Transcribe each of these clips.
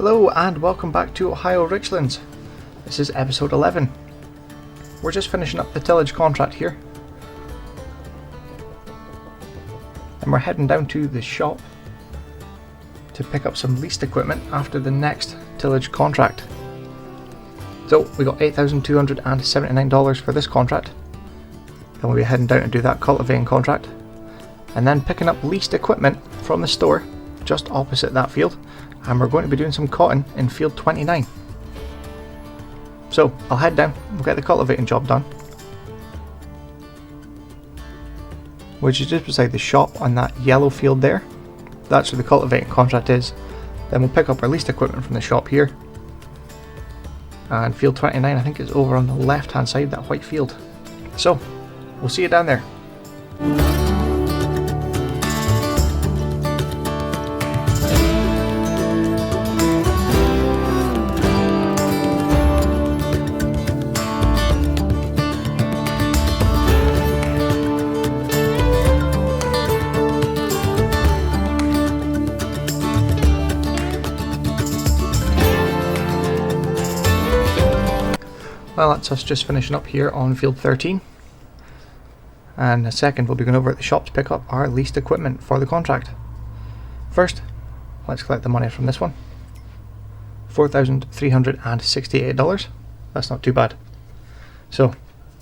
Hello and welcome back to Ohio Richlands. This is episode 11. We're just finishing up the tillage contract here. And we're heading down to the shop to pick up some leased equipment after the next tillage contract. So we got $8,279 for this contract. Then we'll be heading down to do that cultivating contract. And then picking up leased equipment from the store just opposite that field. And we're going to be doing some cotton in field 29. So I'll head down, we'll get the cultivating job done, which is just beside the shop on that yellow field there. That's where the cultivating contract is. Then we'll pick up our leased equipment from the shop here. And field 29 I think is over on the left hand side, that white field. So we'll see you down there. Well, that's us just finishing up here on field 13. And in a second we'll be going over at the shop to pick up our leased equipment for the contract. First, let's collect the money from this one. $4,368. That's not too bad. So,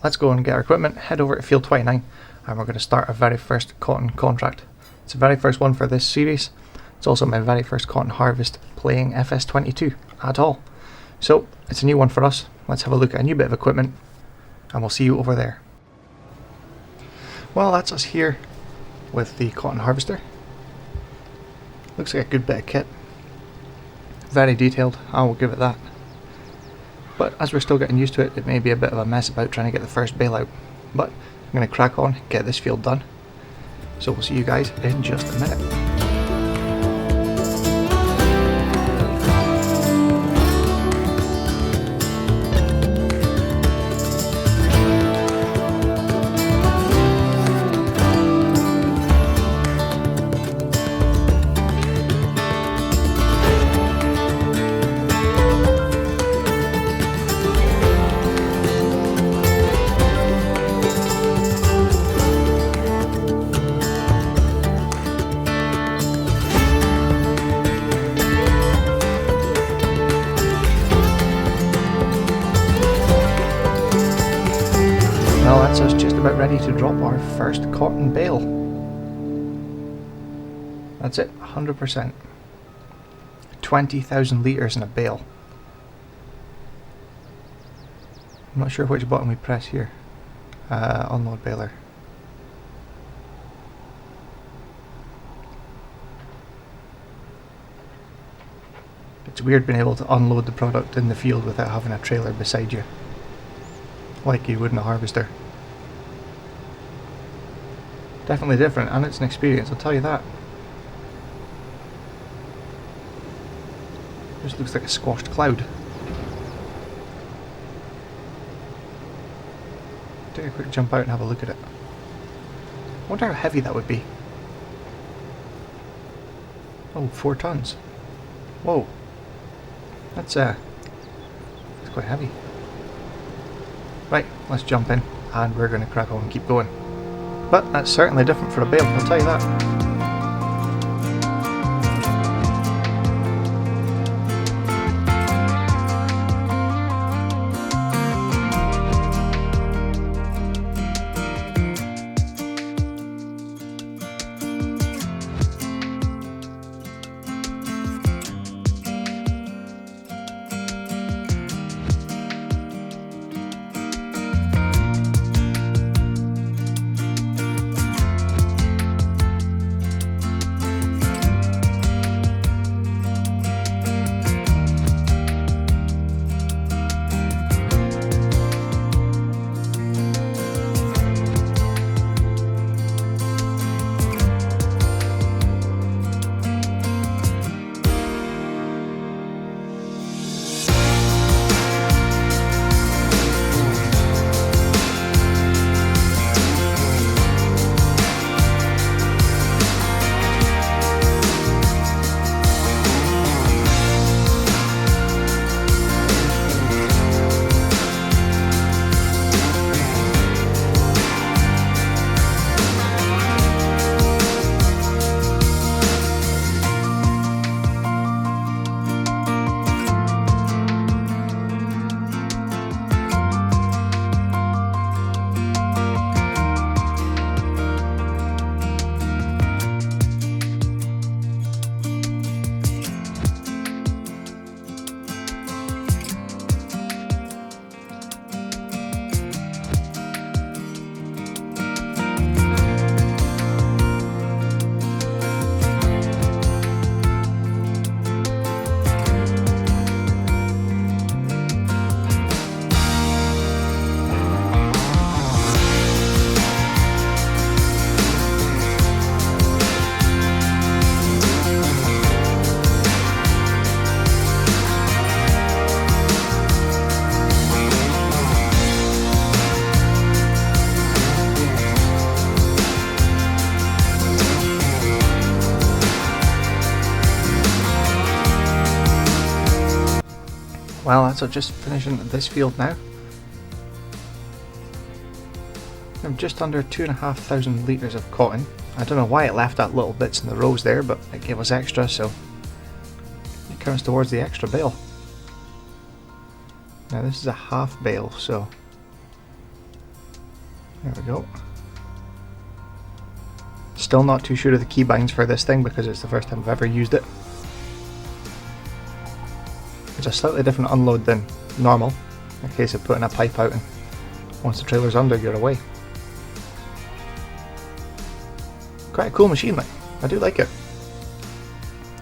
let's go and get our equipment, head over to field 29, and we're going to start our very first cotton contract. It's the very first one for this series. It's also my very first cotton harvest playing FS22 at all. So, it's a new one for us. Let's have a look at a new bit of equipment and we'll see you over there. Well, that's us here with the cotton harvester. Looks like a good bit of kit. Very detailed, I will give it that. But as we're still getting used to it, it may be a bit of a mess about trying to get the first bale out. But I'm going to crack on, get this field done. So we'll see you guys in just a minute. Well, that's us just about ready to drop our first cotton bale. That's it, 100%. 20,000 litres in a bale. I'm not sure which button we press here. Unload baler. It's weird being able to unload the product in the field without having a trailer beside you, like you would in a harvester. Definitely different, and it's an experience, I'll tell you that. Just looks like a squashed cloud. Take a quick jump out and have a look at it. I wonder how heavy that would be. Oh, 4 tons. Whoa. That's quite heavy. Right, let's jump in and we're going to crack on and keep going. But that's certainly different for a bale, I'll tell you that. That's just finishing this field now. I'm just under 2,500 litres of cotton. I don't know why it left that little bits in the rows there, but it gave us extra, so it counts towards the extra bale. Now this is a half bale, so there we go. Still not too sure of the keybinds for this thing because it's the first time I've ever used it. It's a slightly different unload than normal, in case of putting a pipe out and once the trailer's under, you're away. Quite a cool machine, like. I do like it.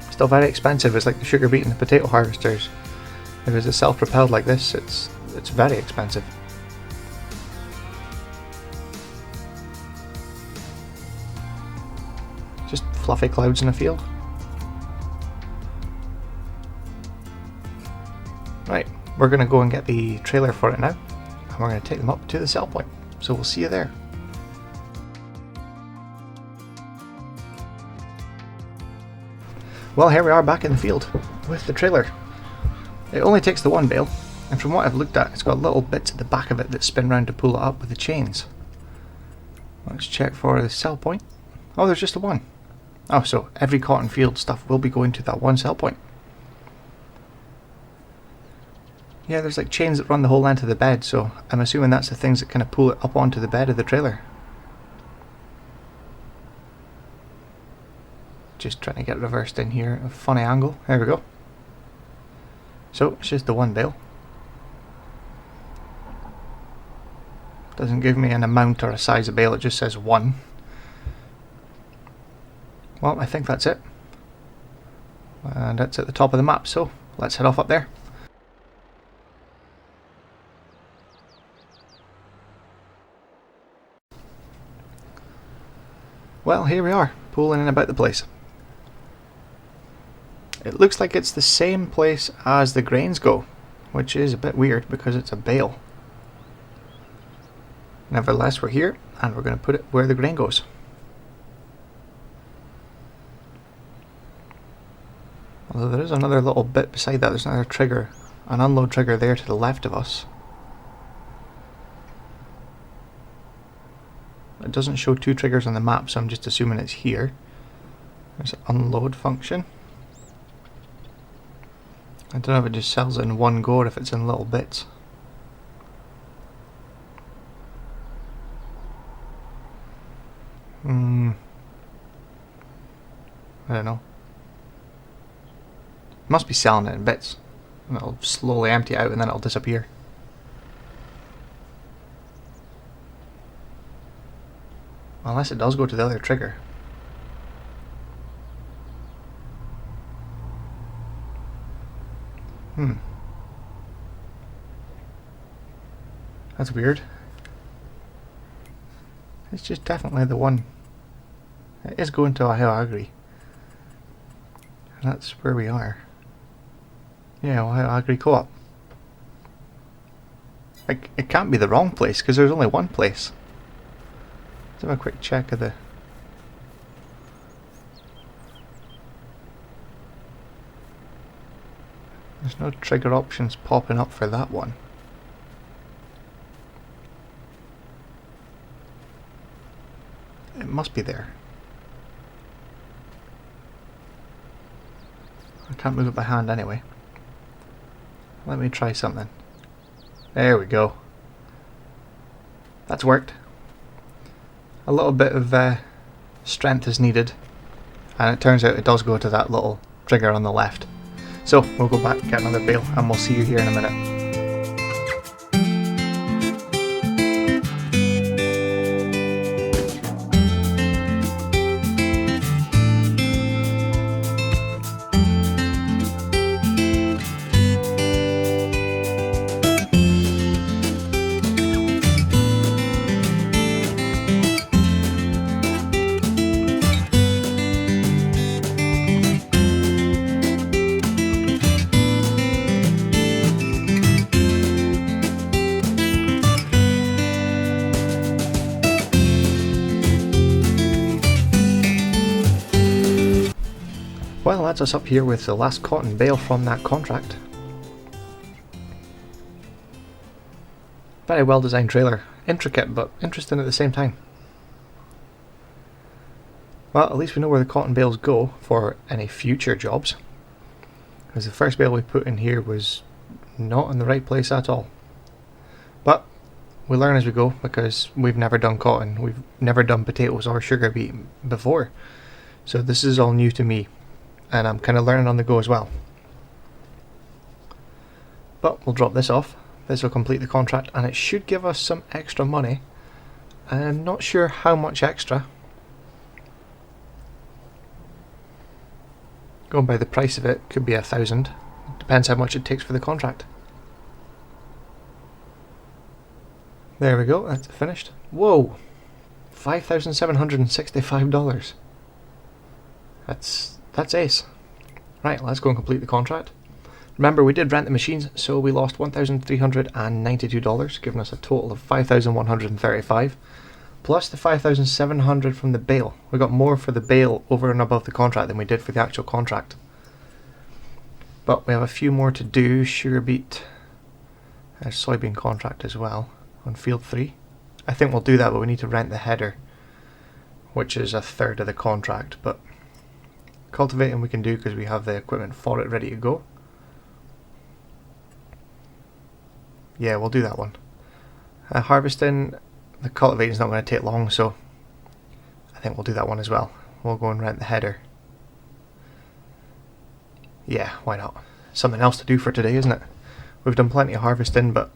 Still very expensive. It's like the sugar beet and the potato harvesters. If it's self-propelled like this, it's very expensive. Just fluffy clouds in a field. Right, we're going to go and get the trailer for it now, and we're going to take them up to the sell point. So we'll see you there. Well, here we are back in the field with the trailer. It only takes the one bale, and from what I've looked at, it's got little bits at the back of it that spin round to pull it up with the chains. Let's check for the sell point. Oh, there's just the one. Oh, so every cotton field stuff will be going to that one sell point. Yeah, there's like chains that run the whole length of the bed, so I'm assuming that's the things that kind of pull it up onto the bed of the trailer. Just trying to get reversed in here, a funny angle. There we go. So it's just the one bale. Doesn't give me an amount or a size of bale, it just says one. Well, I think that's it. And that's at the top of the map, so let's head off up there. Well, here we are, pulling in about the place. It looks like it's the same place as the grains go, which is a bit weird because it's a bale. Nevertheless, we're here and we're going to put it where the grain goes. Although there is another little bit beside that, there's another trigger, an unload trigger there to the left of us. It doesn't show two triggers on the map, so I'm just assuming it's here. There's an unload function. I don't know if it just sells it in one go or if it's in little bits. I don't know. It must be selling it in bits. And it'll slowly empty out and then it'll disappear. Unless it does go to the other trigger. That's weird. It's just definitely the one. It is going to Ohio Agri. And that's where we are. Yeah, Ohio Agri Co-op. It can't be the wrong place because there's only one place. Let's have a quick check of the... There's no trigger options popping up for that one. It must be there. I can't move it by hand anyway. Let me try something. There we go. That's worked. A little bit of strength is needed, and it turns out it does go to that little trigger on the left. So we'll go back, get another bale, and we'll see you here in a minute. Well, that's us up here with the last cotton bale from that contract. Very well designed trailer. Intricate but interesting at the same time. Well, at least we know where the cotton bales go for any future jobs. Because the first bale we put in here was not in the right place at all. But we learn as we go, because we've never done cotton, we've never done potatoes or sugar beet before. So this is all new to me, and I'm kind of learning on the go as well. But we'll drop this off. This will complete the contract, and it should give us some extra money. I'm not sure how much extra. Going by the price of it, could be 1,000. Depends how much it takes for the contract. There we go, that's finished. Whoa! $5,765. That's ace. Right, let's go and complete the contract. Remember, we did rent the machines, so we lost $1,392, giving us a total of $5,135, plus the $5,700 from the bale. We got more for the bale over and above the contract than we did for the actual contract. But we have a few more to do. Sugar beet, soybean contract as well on field 3. I think we'll do that, but we need to rent the header, which is a third of the contract. But cultivating we can do because we have the equipment for it ready to go. Yeah, we'll do that one. Harvesting, the cultivating is not going to take long, so I think we'll do that one as well. We'll go and rent the header. Yeah, why not? Something else to do for today, isn't it? We've done plenty of harvesting, but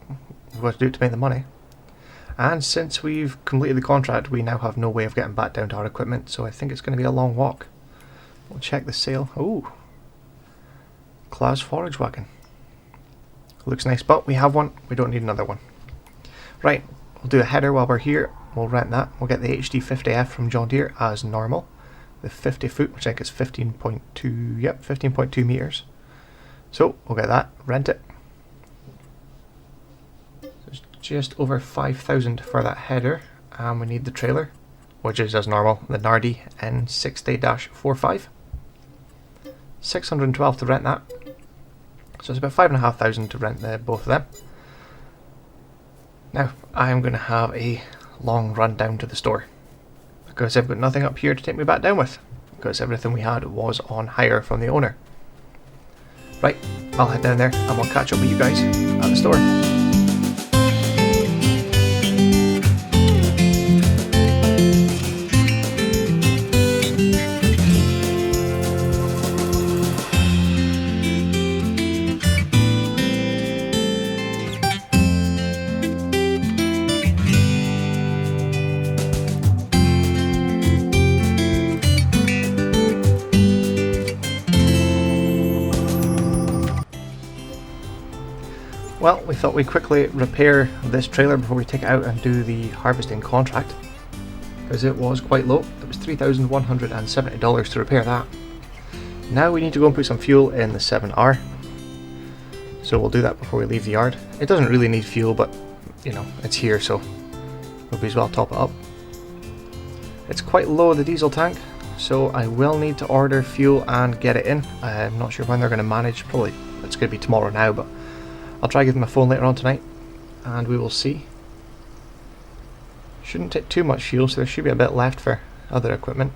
we've got to do it to make the money. And since we've completed the contract, we now have no way of getting back down to our equipment, so I think it's going to be a long walk. We'll check the sale. Ooh, Claas forage wagon. Looks nice, but we have one. We don't need another one. Right, we'll do a header while we're here. We'll rent that. We'll get the HD50F from John Deere as normal. The 50 foot, which I think is 15.2, yep, 15.2 meters. So we'll get that, rent it. So it's just over 5,000 for that header, and we need the trailer, which is as normal, the Nardi N60-45. 612 to rent that. So it's about 5,500 to rent both of them. Now, I'm going to have a long run down to the store, because I've got nothing up here to take me back down with, because everything we had was on hire from the owner. Right, I'll head down there and we'll catch up with you guys at the store. Well, we thought we'd quickly repair this trailer before we take it out and do the harvesting contract, because it was quite low. It was $3,170 to repair that. Now we need to go and put some fuel in the 7R, so we'll do that before we leave the yard. It doesn't really need fuel, but you know, it's here, so we'll be as well top it up. It's quite low, the diesel tank, so I will need to order fuel and get it in. I'm not sure when they're going to manage. Probably it's going to be tomorrow now, but I'll try to give them a phone later on tonight, and we will see. Shouldn't take too much fuel, so there should be a bit left for other equipment.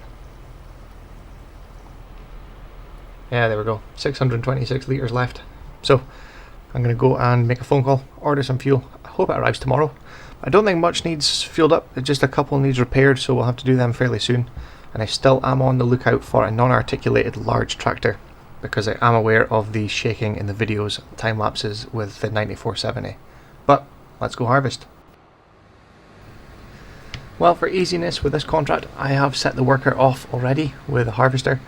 Yeah, there we go. 626 litres left. So I'm going to go and make a phone call, order some fuel. I hope it arrives tomorrow. I don't think much needs fueled up, just a couple needs repaired, so we'll have to do them fairly soon. And I still am on the lookout for a non-articulated large tractor, because I am aware of the shaking in the videos, time lapses with the 9470. But let's go harvest. Well, for easiness with this contract, I have set the worker off already with a harvester,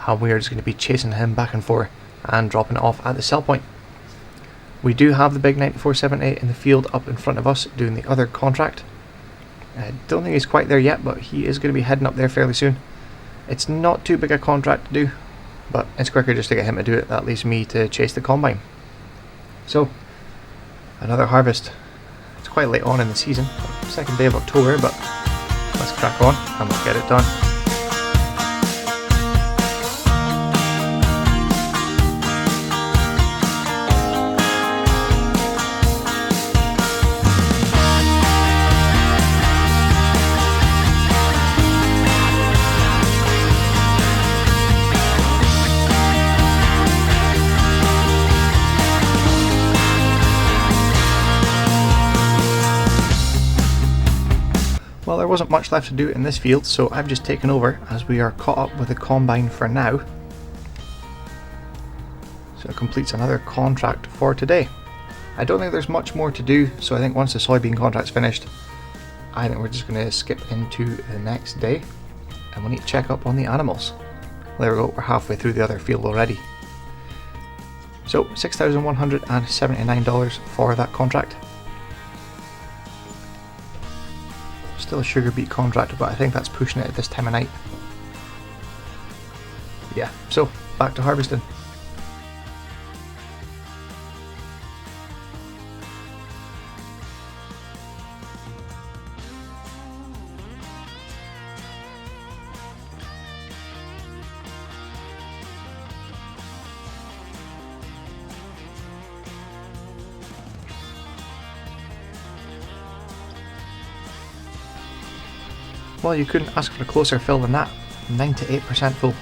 and we are just going to be chasing him back and forth and dropping it off at the sell point. We do have the big 9470 in the field up in front of us doing the other contract. I don't think he's quite there yet, but he is going to be heading up there fairly soon. It's not too big a contract to do, but it's quicker just to get him to do it. That leaves me to chase the combine. So, another harvest. It's quite late on in the season, second day of October, but let's crack on and we'll get it done. Well, there wasn't much left to do in this field, so I've just taken over as we are caught up with the combine for now. So it completes another contract for today. I don't think there's much more to do, so I think once the soybean contract's finished, I think we're just going to skip into the next day and we need to check up on the animals. There we go, we're halfway through the other field already. So $6,179 for that contract. Still a sugar beet contract, but I think that's pushing it at this time of night. Yeah, so back to harvesting. Well, you couldn't ask for a closer fill than that. 98% full.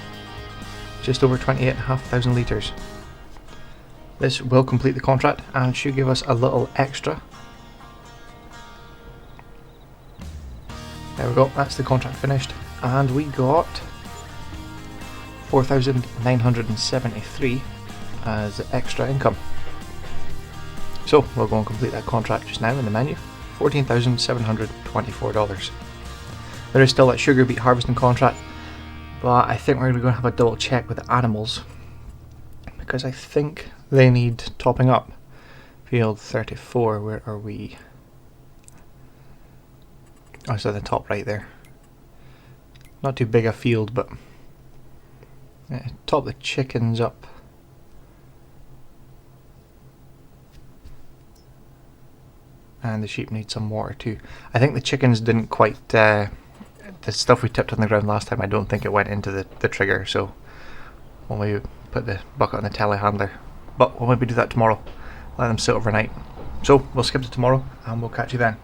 Just over 28,500 litres. This will complete the contract and should give us a little extra. There we go, that's the contract finished. And we got 4,973 as extra income. So we'll go and complete that contract just now in the menu. $14,724. There is still that sugar beet harvesting contract, but I think we're going to have a double check with the animals because I think they need topping up. Field 34, where are we? Oh, it's at the top right there. Not too big a field, but top the chickens up. And the sheep need some water too. I think the chickens didn't quite... the stuff we tipped on the ground last time, I don't think it went into the trigger, so when we put the bucket on the telehandler. But we'll maybe do that tomorrow. Let them sit overnight. So we'll skip to tomorrow and we'll catch you then.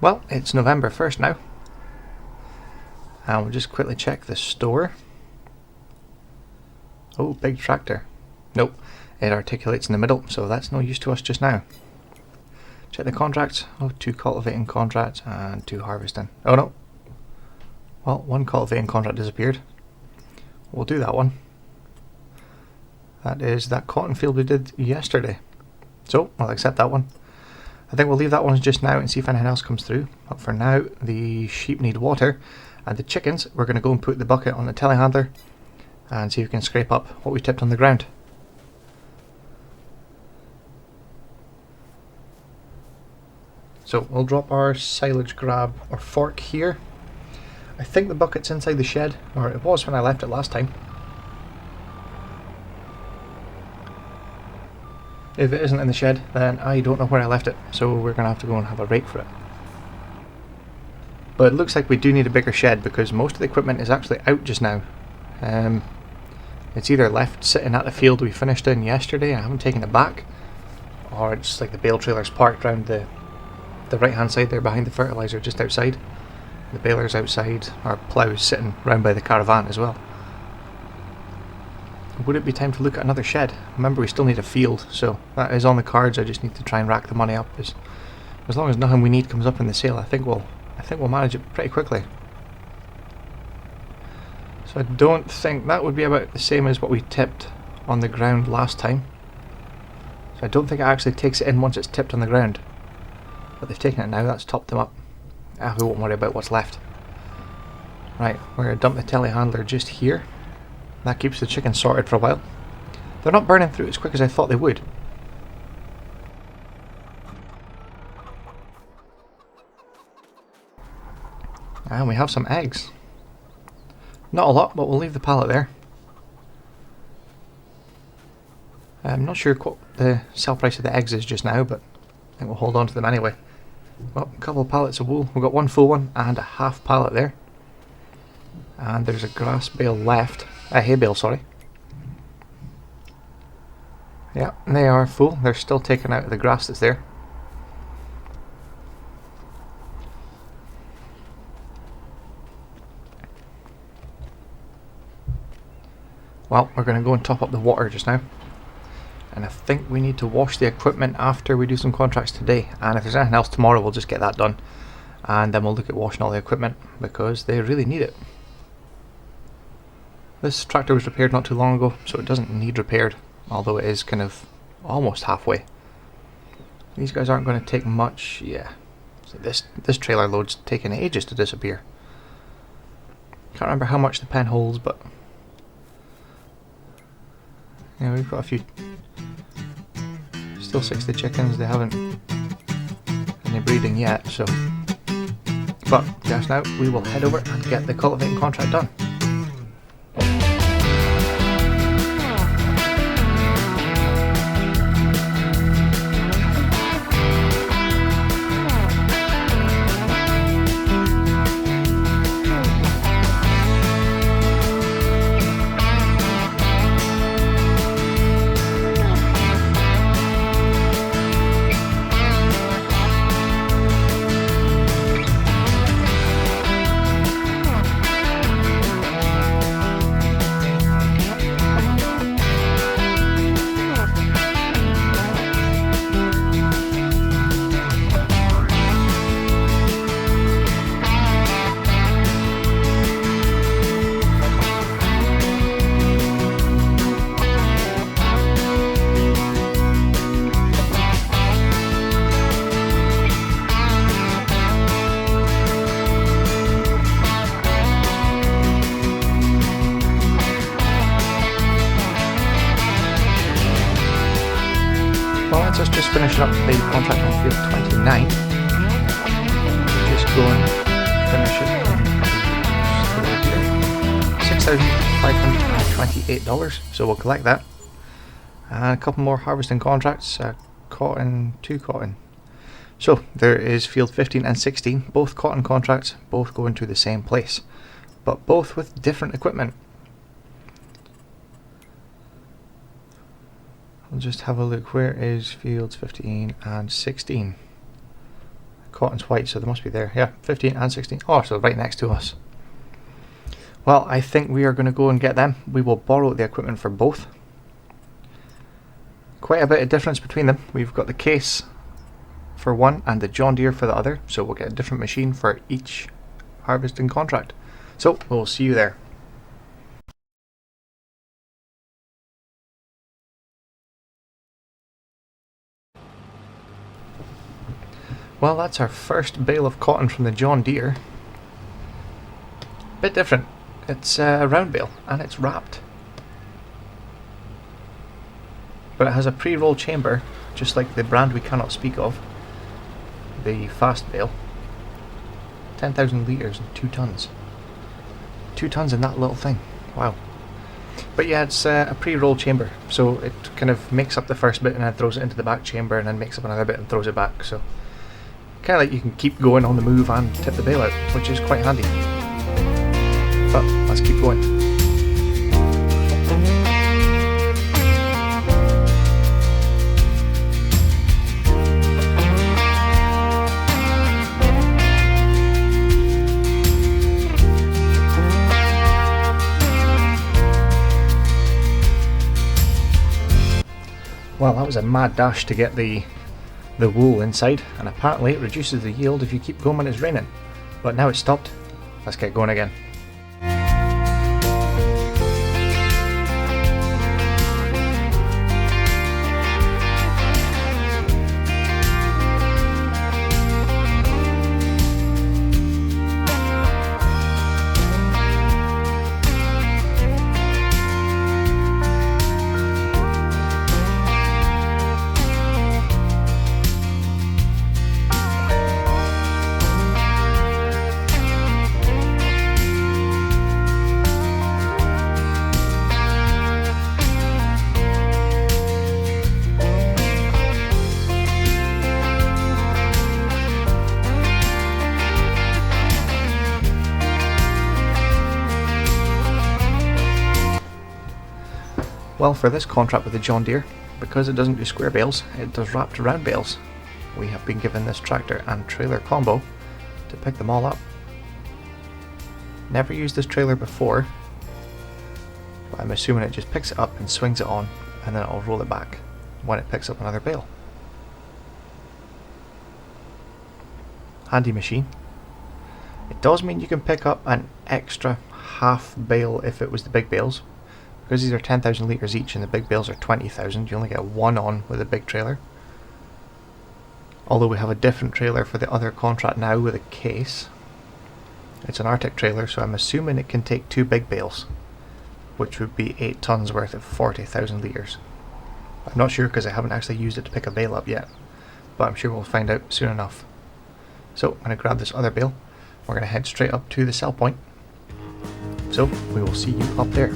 Well, it's November 1st now. And we'll just quickly check the store. Oh, big tractor. Nope, it articulates in the middle, so that's no use to us just now. Check the contracts. Oh, 2 cultivating contracts and 2 harvesting. Oh no. Well, 1 cultivating contract disappeared. We'll do that one. That is that cotton field we did yesterday. So, I'll accept that one. I think we'll leave that one just now and see if anything else comes through. But for now, the sheep need water. And the chickens, we're going to go and put the bucket on the telehandler and see if we can scrape up what we tipped on the ground. So we'll drop our silage grab or fork here. I think the bucket's inside the shed, or it was when I left it last time. If it isn't in the shed, then I don't know where I left it, so we're going to have to go and have a rake for it. But it looks like we do need a bigger shed because most of the equipment is actually out just now. It's either left sitting at the field we finished in yesterday, I haven't taken it back, or it's like the bale trailer's parked around the right hand side there behind the fertilizer just outside. The baler's outside, our plough's sitting round by the caravan as well. Would it be time to look at another shed? Remember, we still need a field, so that is on the cards. I just need to try and rack the money up. As long as nothing we need comes up in the sale, I think we'll manage it pretty quickly. So I don't think that would be about the same as what we tipped on the ground last time. So I don't think it actually takes it in once it's tipped on the ground. But they've taken it now, that's topped them up. We won't worry about what's left. Right, we're going to dump the telehandler just here. That keeps the chickens sorted for a while. They're not burning through as quick as I thought they would. And we have some eggs. Not a lot, but we'll leave the pallet there. I'm not sure what the sell price of the eggs is just now, but I think we'll hold on to them anyway. Well, a couple of pallets of wool. We've got 1 full one and a half pallet there. And there's a grass bale left. A hay bale, sorry. Yeah, they are full. They're still taking out the grass that's there. Well, we're going to go and top up the water just now. And I think we need to wash the equipment after we do some contracts today. And if there's anything else tomorrow, we'll just get that done. And then we'll look at washing all the equipment because they really need it. This tractor was repaired not too long ago, so it doesn't need repaired, although it is kind of almost halfway. These guys aren't going to take much. Yeah, so this trailer load's taking ages to disappear. Can't remember how much the pen holds, but yeah, we've got a few. Still 60 chickens. They haven't any breeding yet, so. But just now we will head over and get the cultivating contract done. Well, that's us just finishing up the contract on field 29. Just go and finish it on $6,528, so we'll collect that. And a couple more harvesting contracts, cotton, 2 cotton. So there is field 15 and 16, both cotton contracts, both going to the same place, but both with different equipment. We'll just have a look. Where is fields 15 and 16? Cotton's white, so they must be there. Yeah, 15 and 16. Oh, so right next to us. Well, I think we are going to go and get them. We will borrow the equipment for both. Quite a bit of difference between them. We've got the Case for one and the John Deere for the other, so we'll get a different machine for each harvesting contract. So we'll see you there. Well, that's our first bale of cotton from the John Deere. Bit different. It's a round bale and it's wrapped. But it has a pre-roll chamber, just like the brand we cannot speak of. The fast bale. 10,000 litres and 2 tons. 2 tons in that little thing. Wow. But yeah, it's a pre-roll chamber, so it kind of makes up the first bit and then throws it into the back chamber and then makes up another bit and throws it back. So kind of like you can keep going on the move and tip the bale out, which is quite handy. But let's keep going. Well, that was a mad dash to get the wool inside, and apparently it reduces the yield if you keep going when it's raining. But now it's stopped. Let's get going again. Well, for this contract with the John Deere, because it doesn't do square bales, it does wrapped round bales. We have been given this tractor and trailer combo to pick them all up. Never used this trailer before, But I'm assuming it just picks it up and swings it on, and then it'll roll it back when it picks up another bale. Handy machine. It does mean you can pick up an extra half bale if it was the big bales. Because these are 10,000 litres each and the big bales are 20,000, you only get one on with a big trailer. Although we have a different trailer for the other contract now with a Case. It's an Arctic trailer, so I'm assuming it can take 2 big bales, which would be 8 tons worth of 40,000 litres. I'm not sure because I haven't actually used it to pick a bale up yet, but I'm sure we'll find out soon enough. So I'm going to grab this other bale, we're going to head straight up to the sell point, so we will see you up there.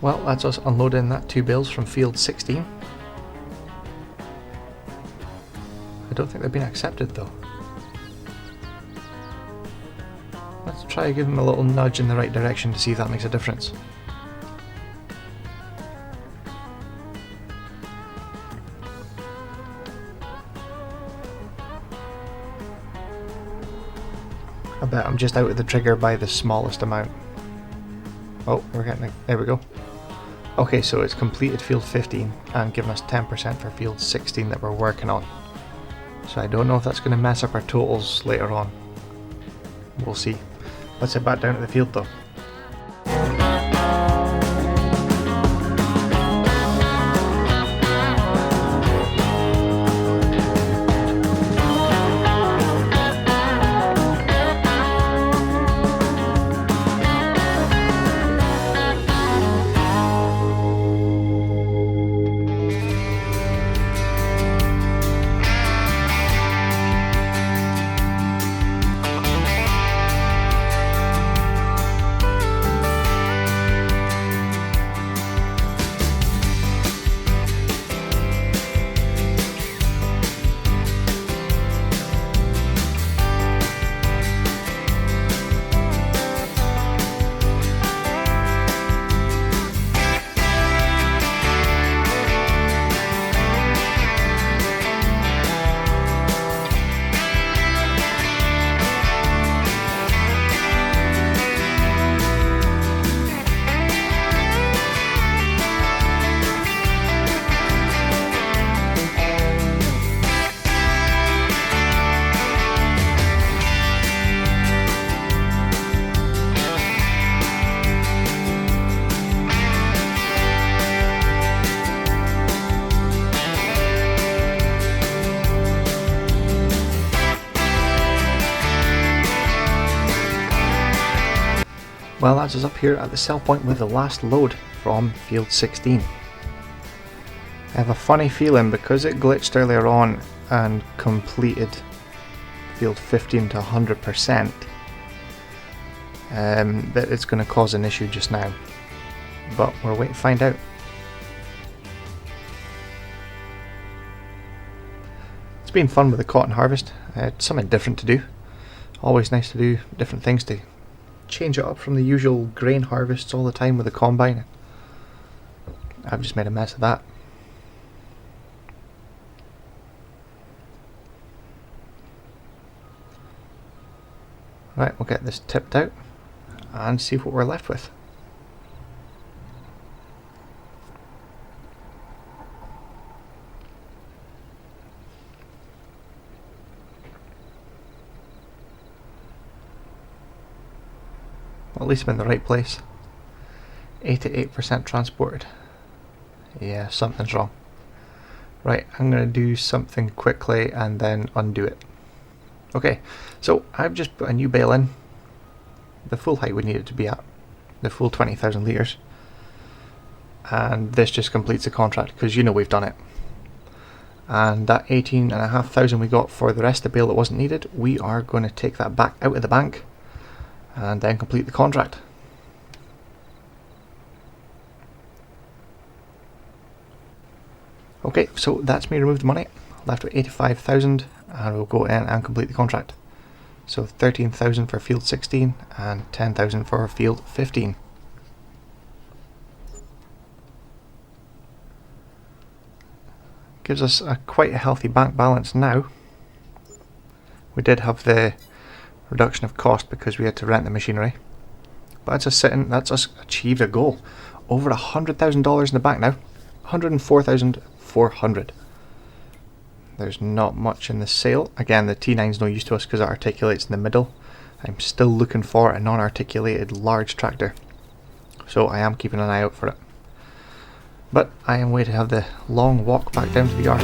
Well, that's us unloading that 2 bales from field 16. I don't think they've been accepted though. Let's try to give them a little nudge in the right direction to see if that makes a difference. I bet I'm just out of the trigger by the smallest amount. Oh, we're getting it. There we go. Okay, so it's completed field 15 and given us 10% for field 16 that we're working on. So I don't know if that's going to mess up our totals later on. We'll see. Let's head back down to the field though. Well, that's us up here at the sell point with the last load from field 16. I have a funny feeling because it glitched earlier on and completed field 15 to 100%, that it's going to cause an issue just now. But we're waiting to find out. It's been fun with the cotton harvest. It's something different to do. Always nice to do different things to change it up from the usual grain harvests all the time with the combine. I've just made a mess of that. Right, we'll get this tipped out and see what we're left with. At least I'm in the right place. 88% transported. Yeah, something's wrong. Right, I'm going to do something quickly and then undo it. Okay, so I've just put a new bale in, the full height we need it to be at, the full 20,000 litres. And this just completes the contract, because you know we've done it. And that 18,500 we got for the rest of the bale that wasn't needed, we are going to take that back out of the bank and then complete the contract. Okay, so that's me removed money, left with 85,000, and we'll go in and complete the contract. So 13,000 for field 16 and 10,000 for field 15. Gives us a quite a healthy bank balance now. We did have the reduction of cost because we had to rent the machinery, but that's us achieved a goal. Over $100,000 in the bank now, 104,400. There's not much in the sale. Again, the T9's no use to us because it articulates in the middle. I'm still looking for a non-articulated large tractor, so I am keeping an eye out for it. But I am waiting to have the long walk back down to the yard.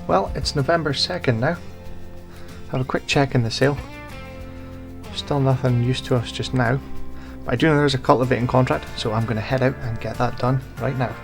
Well, it's November 2nd now. Have a quick check in the sale. Still nothing used to us just now, but I do know there's a cultivating contract, so I'm going to head out and get that done right now.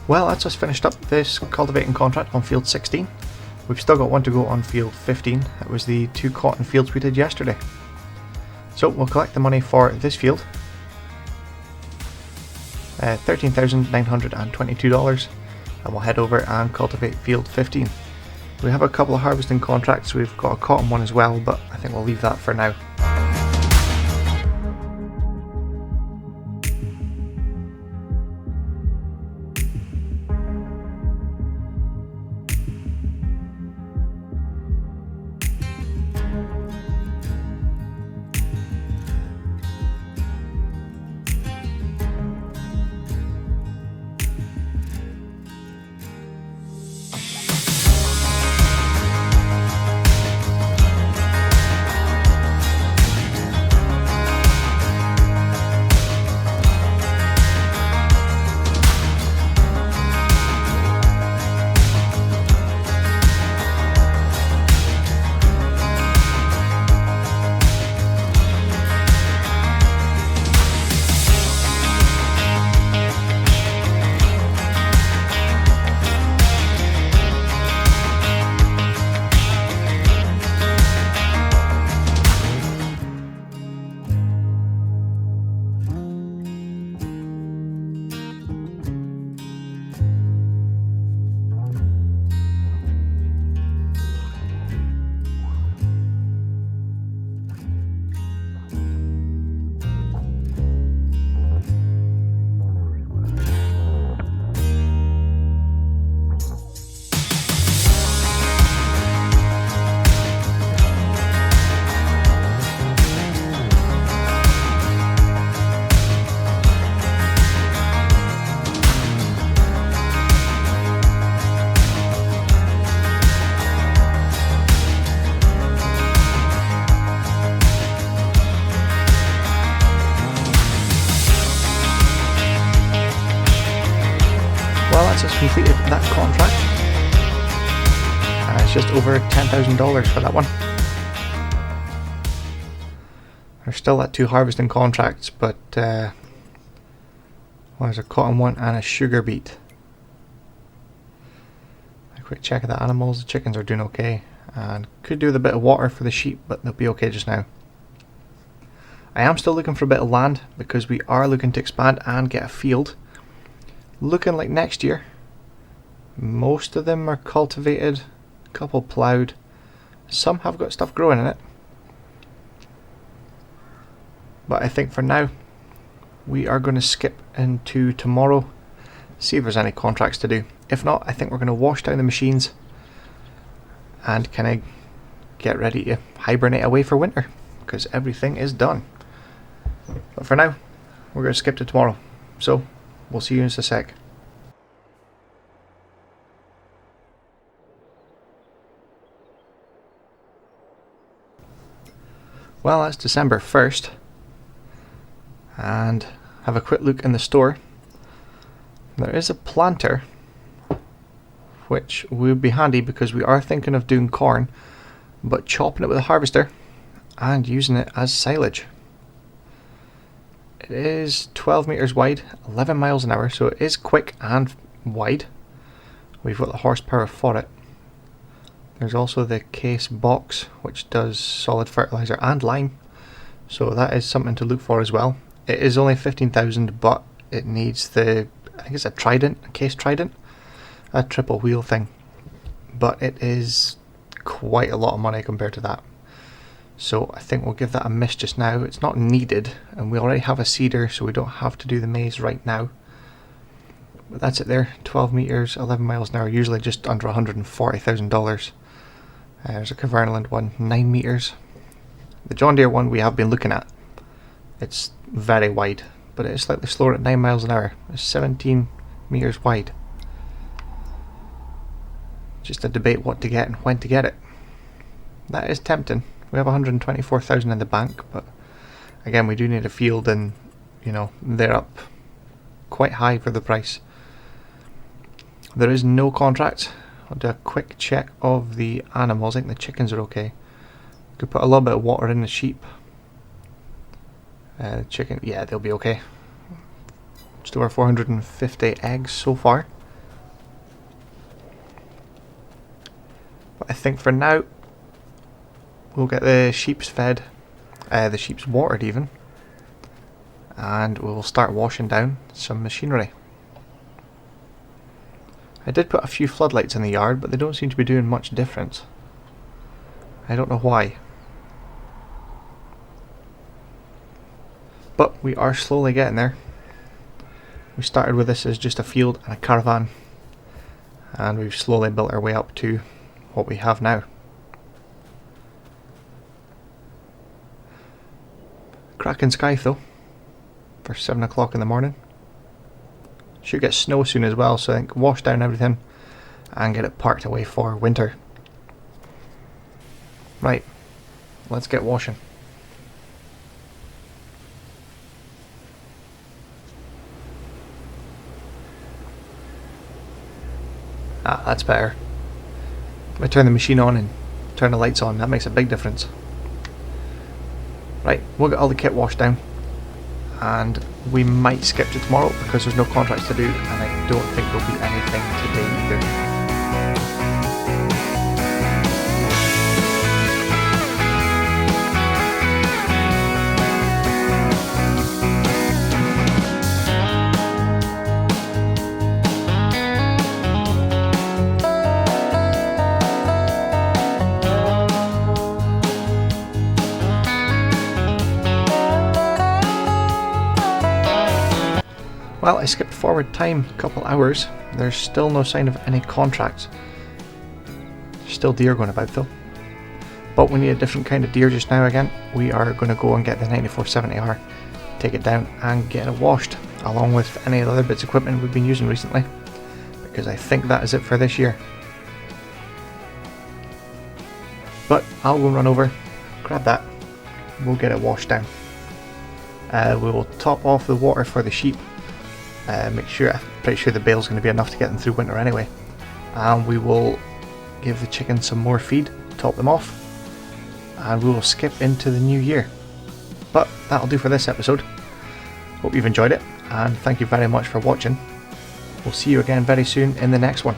Well, that's us finished up this cultivating contract on field 16. We've still got one to go on field 15. That was the 2 cotton fields we did yesterday. So we'll collect the money for this field, $13,922, and we'll head over and cultivate field 15. We have a couple of harvesting contracts. We've got a cotton one as well, but I think we'll leave that for now. Well, that's us completed that contract. It's just over $10,000 for that one. There's still that 2 harvesting contracts, but well, there's a cotton one and a sugar beet. A quick check of the animals. The chickens are doing okay, and could do with a bit of water for the sheep, but they'll be okay just now. I am still looking for a bit of land because we are looking to expand and get a field. Looking like next year. Most of them are cultivated, a couple ploughed. Some have got stuff growing in it. But I think for now, we are going to skip into tomorrow, see if there's any contracts to do. If not, I think we're going to wash down the machines and kind of get ready to hibernate away for winter, because everything is done. But for now, we're going to skip to tomorrow. So, we'll see you in just a sec. Well, that's December 1st. And have a quick look in the store. There is a planter, which would be handy because we are thinking of doing corn, but chopping it with a harvester and using it as silage. It is 12 meters wide, 11 miles an hour, so it is quick and wide. We've got the horsepower for it. There's also the Case box, which does solid fertilizer and lime, so that is something to look for as well. It is only 15,000, but it needs the, I think it's a Trident, a Case Trident, a triple wheel thing. But it is quite a lot of money compared to that. So I think we'll give that a miss just now. It's not needed, and we already have a seeder, so we don't have to do the maize right now. But that's it there, 12 meters, 11 miles an hour, usually just under $140,000. There's a Cavernaland one, 9 meters. The John Deere one we have been looking at. It's very wide, but it is slightly slower at 9 miles an hour. It's 17 meters wide. Just a debate what to get and when to get it. That is tempting. We have 124,000 in the bank, but again, we do need a field, and you know, they're up quite high for the price. There is no contract. I'll do a quick check of the animals. I think the chickens are okay. Could put a little bit of water in the sheep. Chicken, yeah, they'll be okay. Just over 450 eggs so far. But I think for now, we'll get the sheep's fed, the sheep's watered even, and we'll start washing down some machinery. I did put a few floodlights in the yard, but they don't seem to be doing much difference. I don't know why. But we are slowly getting there. We started with this as just a field and a caravan, and we've slowly built our way up to what we have now. Cracking sky though, for 7 o'clock in the morning. Should get snow soon as well, so I think wash down everything and get it parked away for winter. Right, let's get washing. Ah, that's better. If I turn the machine on and turn the lights on, that makes a big difference. Right, we'll get all the kit washed down, and we might skip to tomorrow because there's no contracts to do, and I don't think there'll be anything today either. Well, I skipped forward time a couple hours. There's still no sign of any contracts. There's still deer going about though. But we need a different kind of deer just now again. We are going to go and get the 9470R, take it down and get it washed, along with any other bits of equipment we've been using recently, because I think that is it for this year. But I'll go run over, grab that, we'll get it washed down. We will top off the water for the sheep, I'm pretty sure the bale's going to be enough to get them through winter anyway. And we will give the chickens some more feed, top them off, and we will skip into the new year. But that'll do for this episode. Hope you've enjoyed it, and thank you very much for watching. We'll see you again very soon in the next one.